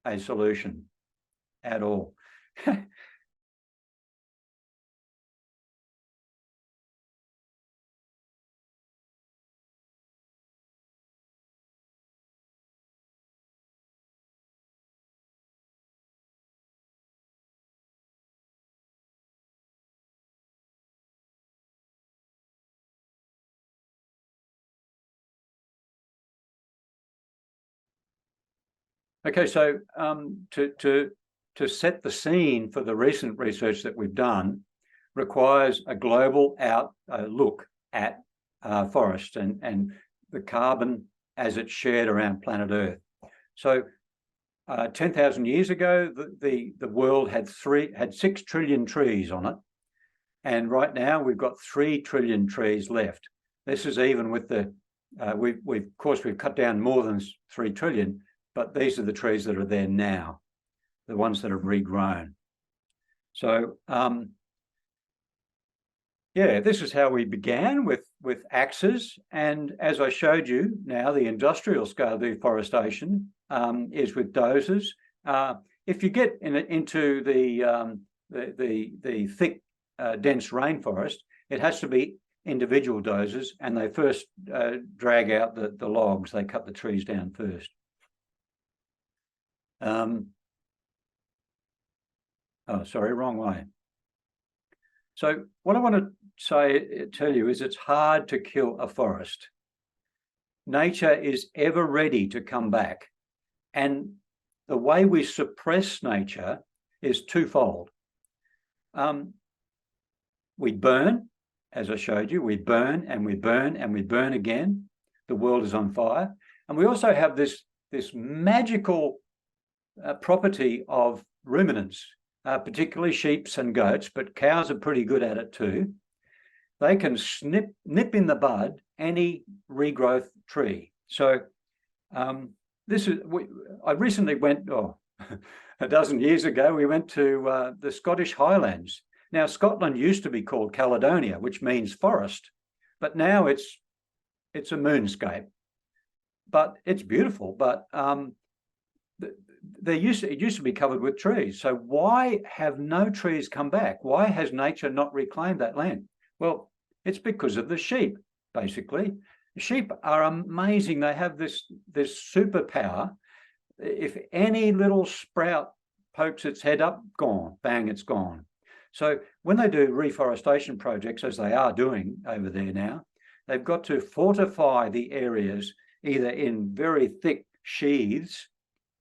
a solution at all. Okay, so to set the scene for the recent research that we've done requires a global look at forests and the carbon as it's shared around planet Earth. So 10,000 years ago, the world had 6 trillion trees on it, and right now we've got 3 trillion trees left. This is even with the of course we've cut down more than 3 trillion, but these are the trees that are there now, the ones that have regrown. So yeah, this is how we began with axes, and as I showed you, now the industrial scale deforestation is with dozers. If you get into the thick, dense rainforest, it has to be individual dozers, and they first drag out the logs. They cut the trees down first. Oh, sorry, wrong way. So what I want to tell you is it's hard to kill a forest. Nature is ever ready to come back. And the way we suppress nature is twofold. We burn, as I showed you, we burn and we burn and we burn again. The world is on fire. And we also have this magical property of ruminants, particularly sheep and goats, but cows are pretty good at it too. They can nip in the bud any regrowth tree. So I recently went, a dozen years ago, we went to the Scottish Highlands. Now, Scotland used to be called Caledonia, which means forest, but now it's a moonscape. But it's beautiful, but it used to be covered with trees. So why have no trees come back? Why has nature not reclaimed that land? Well, it's because of the sheep, basically. Sheep are amazing. They have this superpower. If any little sprout pokes its head up, gone, bang, it's gone. So when they do reforestation projects, as they are doing over there now, they've got to fortify the areas either in very thick sheaths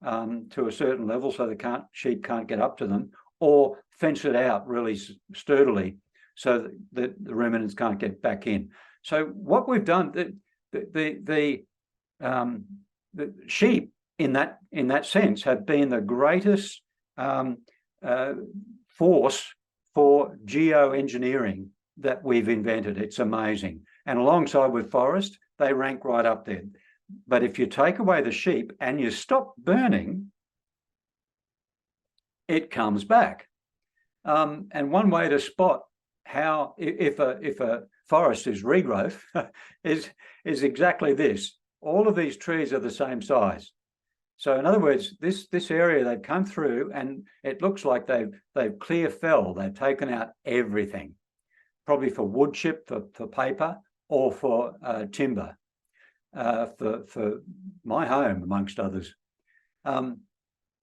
to a certain level so the sheep can't get up to them, or fence it out really sturdily so that the ruminants can't get back in. So what we've done, the sheep in that sense have been the greatest force for geoengineering that we've invented. It's amazing. And alongside with forest, they rank right up there. But if you take away the sheep and you stop burning, it comes back. And one way to spot how if a forest is regrowth is exactly this. All of these trees are the same size. So in other words, this area they've come through and it looks like they've clear fell. They've taken out everything, probably for wood chip, for paper, or for timber, for my home, amongst others, and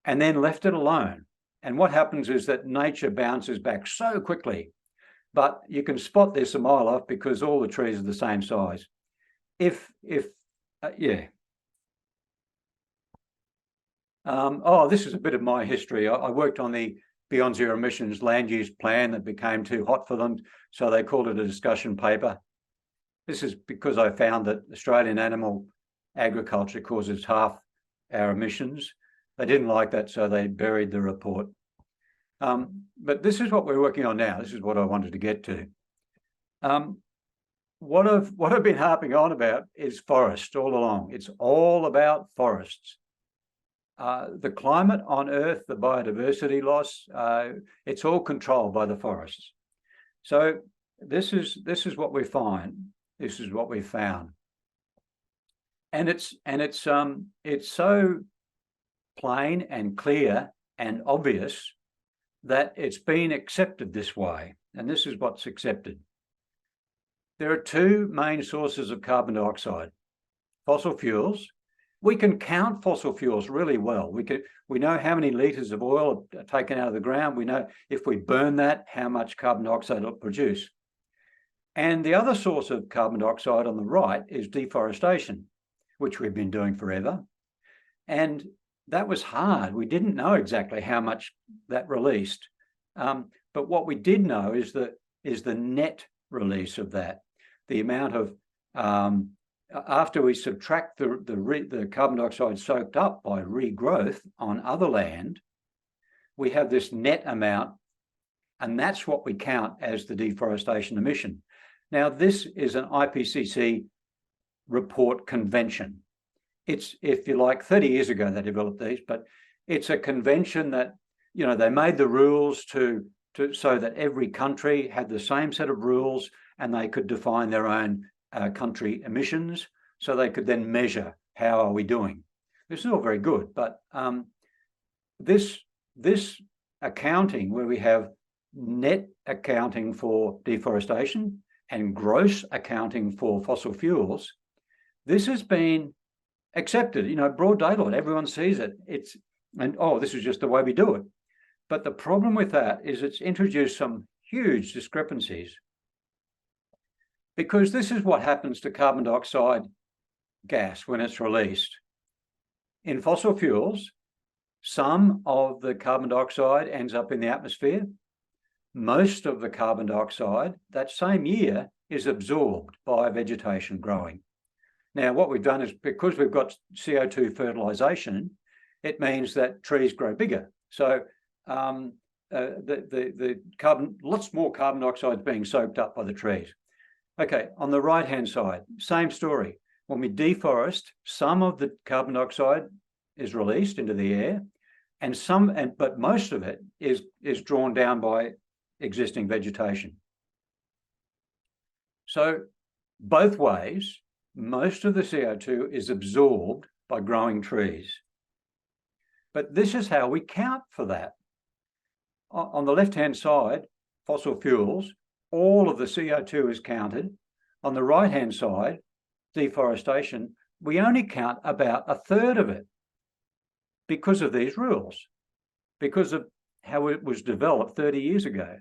then left it alone. And what happens is that nature bounces back so quickly, but you can spot this a mile off because all the trees are the same size. This is a bit of my history. I worked on the Beyond Zero Emissions land use plan that became too hot for them, so they called it a discussion paper. This is because I found that Australian animal agriculture causes half our emissions. They didn't like that, so they buried the report. But this is what we're working on now. This is what I wanted to get to. What I've been harping on about is forest all along. It's all about forests. The climate on Earth, the biodiversity loss, it's all controlled by the forests. So this is what we find. This is what we found, and it's so plain and clear and obvious that it's been accepted this way, and this is what's accepted. There are two main sources of carbon dioxide: fossil fuels. We can count fossil fuels really well. We know how many litres of oil are taken out of the ground. We know if we burn that, how much carbon dioxide it'll produce. And the other source of carbon dioxide on the right is deforestation, which we've been doing forever. And that was hard. We didn't know exactly how much that released. But what we did know is the net release of that, the amount of after we subtract the carbon dioxide soaked up by regrowth on other land, we have this net amount, and that's what we count as the deforestation emission. Now, this is an IPCC report convention. It's, if you like, 30 years ago they developed these, but it's a convention that, you know, they made the rules so that every country had the same set of rules and they could define their own country emissions, so they could then measure how are we doing. This is all very good, but this accounting, where we have net accounting for deforestation and gross accounting for fossil fuels, this has been accepted, you know, broad daylight, everyone sees it. This is just the way we do it. But the problem with that is it's introduced some huge discrepancies, because this is what happens to carbon dioxide gas when it's released. In fossil fuels, some of the carbon dioxide ends up in the atmosphere. Most of the carbon dioxide that same year is absorbed by vegetation growing. Now, what we've done is, because we've got CO2 fertilization, it means that trees grow bigger. So the carbon, lots more carbon dioxide is being soaked up by the trees. Okay, on the right-hand side, same story. When we deforest, some of the carbon dioxide is released into the air, but most of it is drawn down by existing vegetation. So both ways, most of the CO2 is absorbed by growing trees. But this is how we count for that. On the left-hand side, fossil fuels, all of the CO2 is counted. On the right-hand side, deforestation, we only count about a third of it because of these rules, because of how it was developed 30 years ago.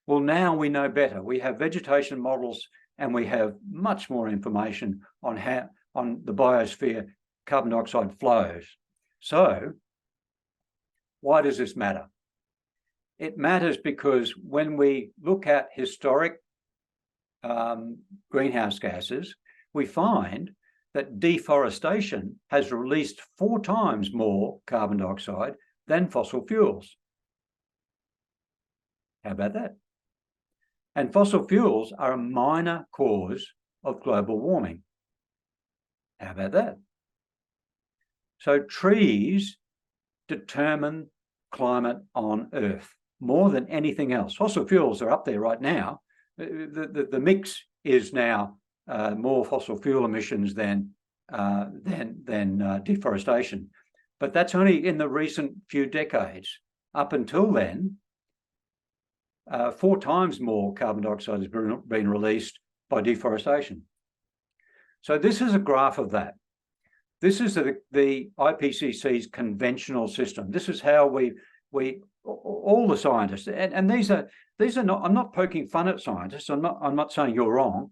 Well, now we know better. We have vegetation models and we have much more information on the biosphere carbon dioxide flows. So why does this matter? It matters because when we look at historic greenhouse gases, we find that deforestation has released 4 times more carbon dioxide than fossil fuels. How about that? And fossil fuels are a minor cause of global warming. How about that? So trees determine climate on Earth more than anything else. Fossil fuels are up there right now. The mix is now more fossil fuel emissions than deforestation. But that's only in the recent few decades. Up until then, 4 times more carbon dioxide has been released by deforestation. So this is a graph of that. This is the IPCC's conventional system. This is how we all the scientists, and these are not, I'm not poking fun at scientists. I'm not saying you're wrong.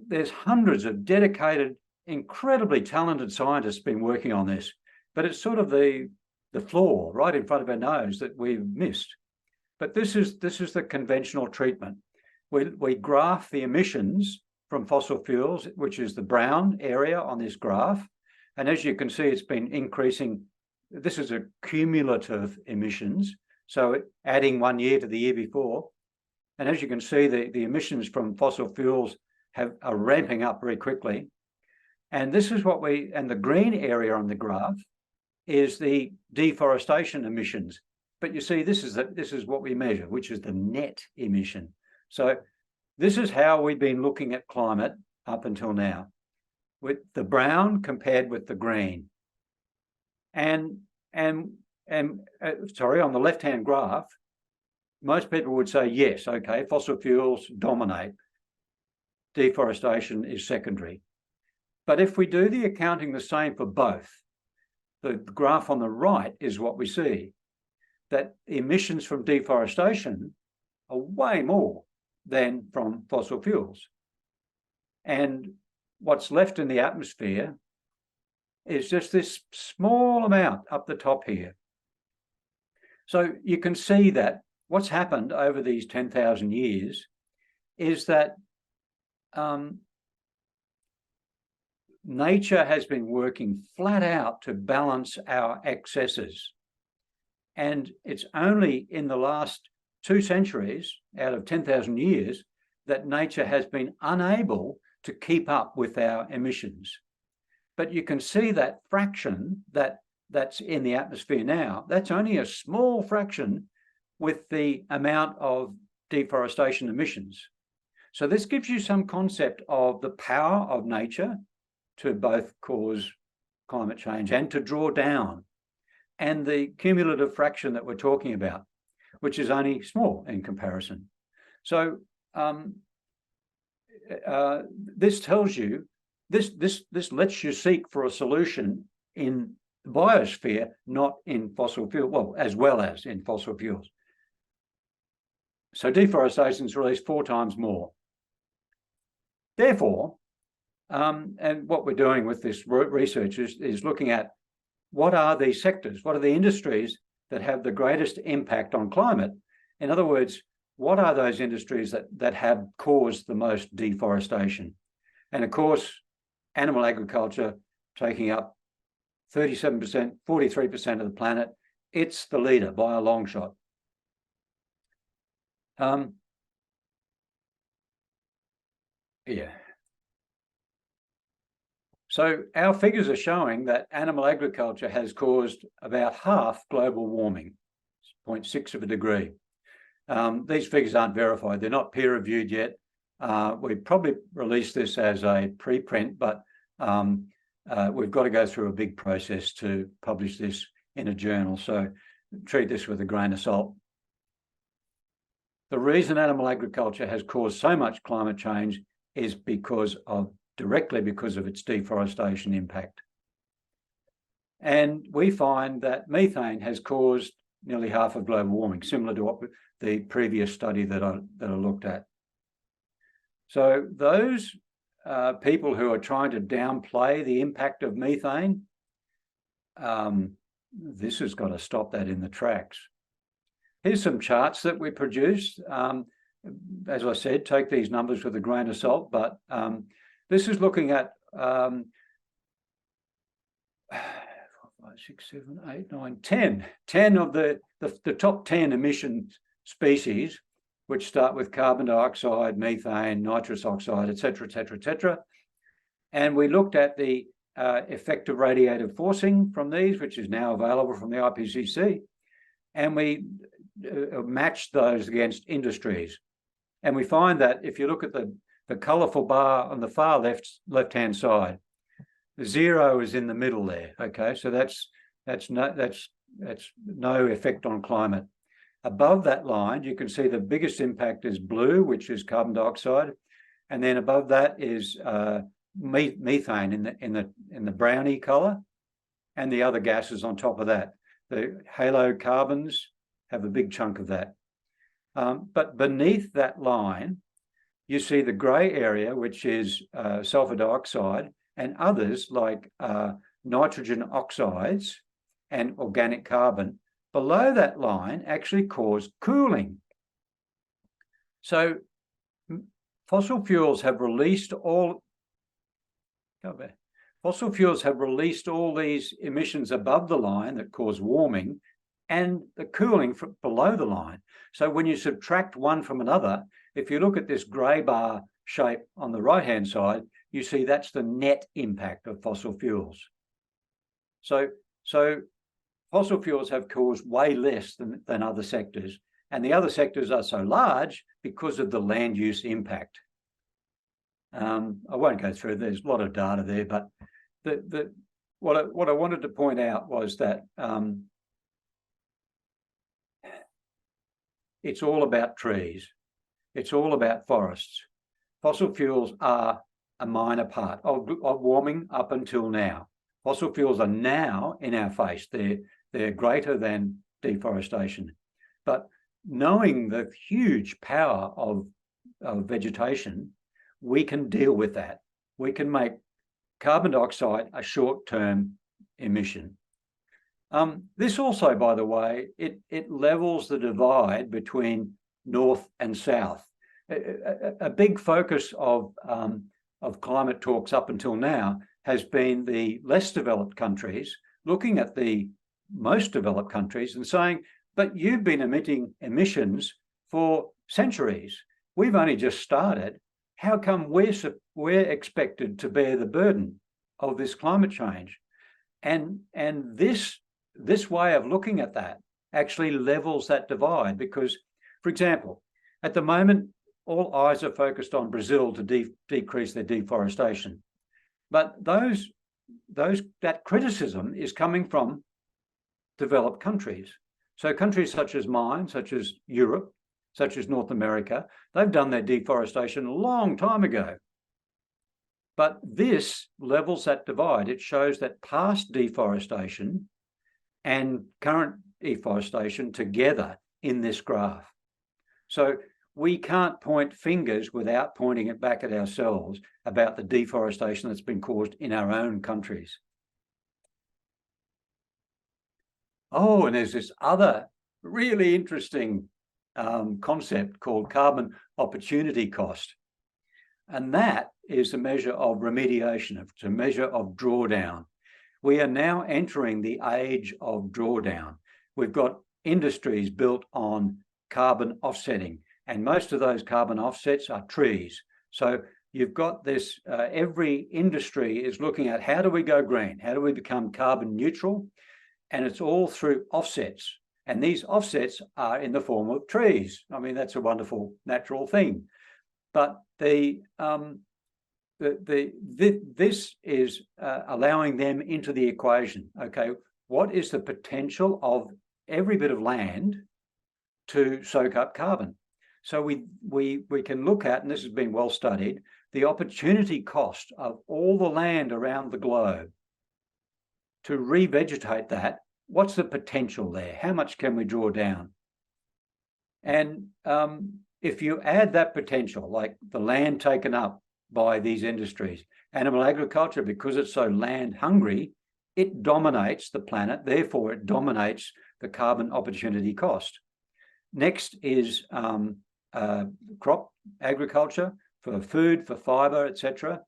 There's hundreds of dedicated, incredibly talented scientists been working on this, but it's sort of the flaw right in front of our nose that we've missed. But this is the conventional treatment. We graph the emissions from fossil fuels, which is the brown area on this graph. And as you can see, it's been increasing. This is a cumulative emissions. So adding 1 year to the year before. And as you can see, the emissions from fossil fuels are ramping up very quickly. And this is what and the green area on the graph is the deforestation emissions. But you see, this is what we measure, which is the net emission. So this is how we've been looking at climate up until now, with the brown compared with the green. And sorry, on the left-hand graph, most people would say, yes, okay, fossil fuels dominate. Deforestation is secondary. But if we do the accounting the same for both, the graph on the right is what we see, that emissions from deforestation are way more than from fossil fuels. And what's left in the atmosphere is just this small amount up the top here. So you can see that what's happened over these 10,000 years is that nature has been working flat out to balance our excesses. And it's only in the last 2 centuries out of 10,000 years that nature has been unable to keep up with our emissions. But you can see that fraction that's in the atmosphere now, that's only a small fraction with the amount of deforestation emissions. So this gives you some concept of the power of nature to both cause climate change and to draw down, and the cumulative fraction that we're talking about, which is only small in comparison. So this tells you, this lets you seek for a solution in the biosphere, not in fossil fuel, well as in fossil fuels. So deforestation is released 4 times more. Therefore, and what we're doing with this research is looking at what are these sectors, what are the industries that have the greatest impact on climate? In other words, what are those industries that have caused the most deforestation? And of course, animal agriculture taking up 37%, 43% of the planet, it's the leader by a long shot. So our figures are showing that animal agriculture has caused about half global warming, 0.6 of a degree. These figures aren't verified. They're not peer reviewed yet. We probably released this as a preprint, but we've got to go through a big process to publish this in a journal. So treat this with a grain of salt. The reason animal agriculture has caused so much climate change is directly because of its deforestation impact. And we find that methane has caused nearly half of global warming, similar to what the previous study that I looked at. So those people who are trying to downplay the impact of methane, this has got to stop that in the tracks. Here's some charts that we produced. As I said, take these numbers with a grain of salt, but this is looking at 4, 5, 6, 7, 8, 9, 10 of the top 10 emission species, which start with carbon dioxide, methane, nitrous oxide, etc., etc., etc. And we looked at the effective radiative forcing from these, which is now available from the IPCC, and we matched those against industries. And we find that if you look at the colourful bar on the far left-hand side, the 0 is in the middle there. Okay, so that's no effect on climate. Above that line, you can see the biggest impact is blue, which is carbon dioxide, and then above that is methane in the brownie colour, and the other gases on top of that. The halocarbons have a big chunk of that. But beneath that line, you see the grey area, which is sulfur dioxide, and others like nitrogen oxides and organic carbon below that line actually cause cooling. So fossil fuels have released all these emissions above the line that cause warming and the cooling from below the line. So when you subtract one from another, if you look at this grey bar shape on the right-hand side, you see that's the net impact of fossil fuels. So fossil fuels have caused way less than other sectors, and the other sectors are so large because of the land use impact. I won't go through, there's a lot of data there, but what I wanted to point out was that it's all about trees. It's all about forests. Fossil fuels are a minor part of warming up until now. Fossil fuels are now in our face. They're greater than deforestation. But knowing the huge power of vegetation, we can deal with that. We can make carbon dioxide a short-term emission. This also, by the way, it levels the divide between north and south. A big focus of climate talks up until now has been the less developed countries looking at the most developed countries and saying, but you've been emitting emissions for centuries. We've only just started. How come we're expected to bear the burden of this climate change? And this way of looking at that actually levels that divide because, for example, at the moment, all eyes are focused on Brazil to decrease their deforestation. But that criticism is coming from developed countries. So countries such as mine, such as Europe, such as North America, they've done their deforestation a long time ago. But this levels that divide. It shows that past deforestation and current deforestation together in this graph. So we can't point fingers without pointing it back at ourselves about the deforestation that's been caused in our own countries. Oh, and there's this other really interesting concept called carbon opportunity cost. And that is a measure of remediation, it's a measure of drawdown. We are now entering the age of drawdown. We've got industries built on carbon offsetting, and most of those carbon offsets are trees. So you've got this, every industry is looking at how do we go green? How do we become carbon neutral? And it's all through offsets. And these offsets are in the form of trees. I mean, that's a wonderful natural thing. But this is allowing them into the equation. Okay, what is the potential of every bit of land to soak up carbon? So we can look at, and this has been well studied, the opportunity cost of all the land around the globe to revegetate that. What's the potential there? How much can we draw down? And if you add that potential, like the land taken up by these industries, animal agriculture, because it's so land hungry, it dominates the planet, therefore it dominates the carbon opportunity cost. Next is crop agriculture for food, for fiber, etc.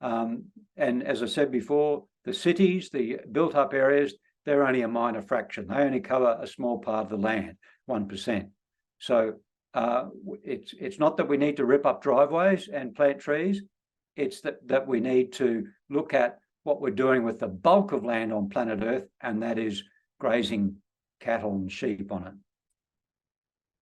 And as I said before, the cities, the built up areas, they're only a minor fraction. They only cover a small part of the land, 1%. So it's not that we need to rip up driveways and plant trees. It's that we need to look at what we're doing with the bulk of land on planet Earth, and that is grazing cattle and sheep on it.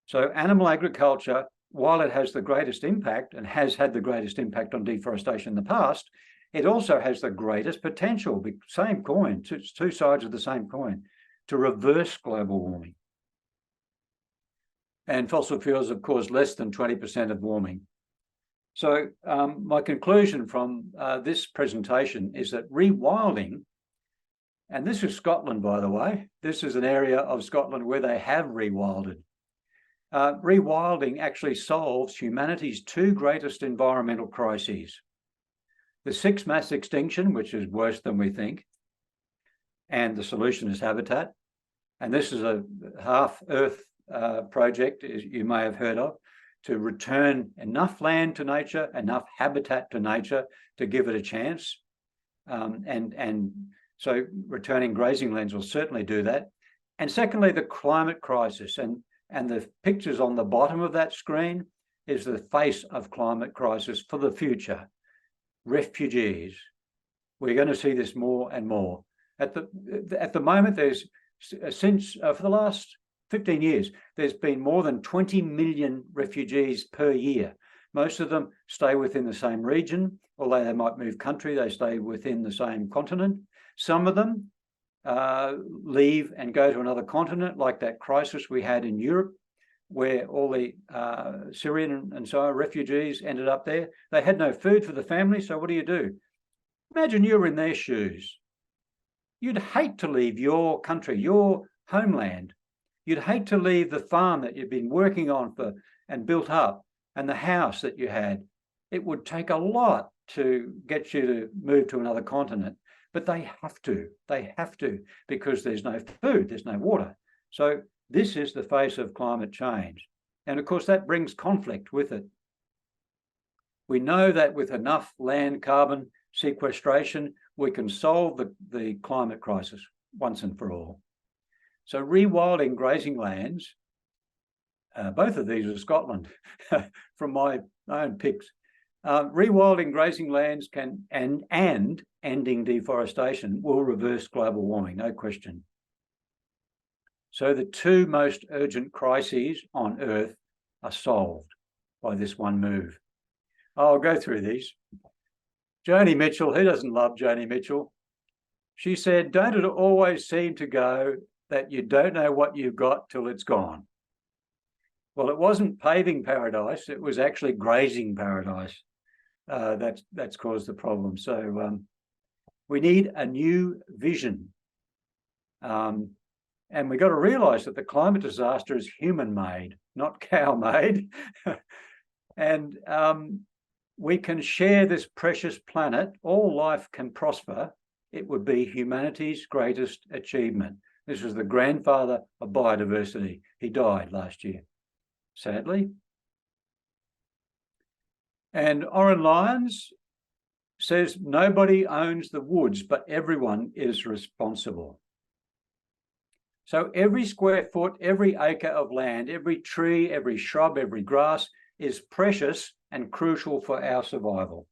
So animal agriculture, while it has the greatest impact and has had the greatest impact on deforestation in the past, it also has the greatest potential, same coin, it's two sides of the same coin, to reverse global warming. And fossil fuels have caused less than 20% of warming. So my conclusion from this presentation is that rewilding, and this is Scotland, by the way, this is an area of Scotland where they have rewilded. Rewilding actually solves humanity's two greatest environmental crises. The sixth mass extinction, which is worse than we think, and the solution is habitat. And this is a half-Earth project, as you may have heard of, to return enough land to nature, enough habitat to nature to give it a chance. And so returning grazing lands will certainly do that. And secondly, the climate crisis. And the pictures on the bottom of that screen is the face of climate crisis for the future. Refugees. We're going to see this more and more. At the moment, there's for the last 15 years, there's been more than 20 million refugees per year. Most of them stay within the same region, although they might move country, they stay within the same continent. Some of them leave and go to another continent, like that crisis we had in Europe, where all the Syrian and so on refugees ended up there. They had no food for the family, so what do? Imagine you were in their shoes. You'd hate to leave your country, your homeland. You'd hate to leave the farm that you've been working on for and built up, and the house that you had. It would take a lot to get you to move to another continent, but they have to, because there's no food, there's no water. So this is the face of climate change. And of course, that brings conflict with it. We know that with enough land carbon sequestration, we can solve the climate crisis once and for all. So rewilding grazing lands, both of these are Scotland from my own picks. Rewilding grazing lands can and ending deforestation will reverse global warming, no question. So the two most urgent crises on Earth are solved by this one move. I'll go through these. Joni Mitchell, who doesn't love Joni Mitchell? She said, "Don't it always seem to go that you don't know what you've got till it's gone?" Well, it wasn't paving paradise, it was actually grazing paradise. That's caused the problem. So we need a new vision. And we've got to realise that the climate disaster is human-made, not cow-made. And we can share this precious planet. All life can prosper. It would be humanity's greatest achievement. This was the grandfather of biodiversity. He died last year, sadly. And Oren Lyons says, nobody owns the woods, but everyone is responsible. So every square foot, every acre of land, every tree, every shrub, every grass is precious and crucial for our survival.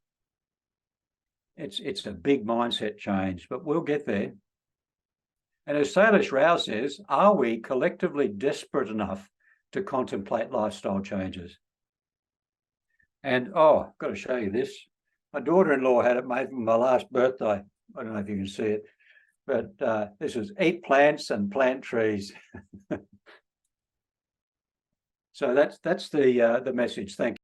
It's a big mindset change, but we'll get there. And as Salish Rao says, are we collectively desperate enough to contemplate lifestyle changes? And, oh, I've got to show you this. My daughter-in-law had it made for my last birthday. I don't know if you can see it, but this was eat plants and plant trees. So that's the message. Thank you.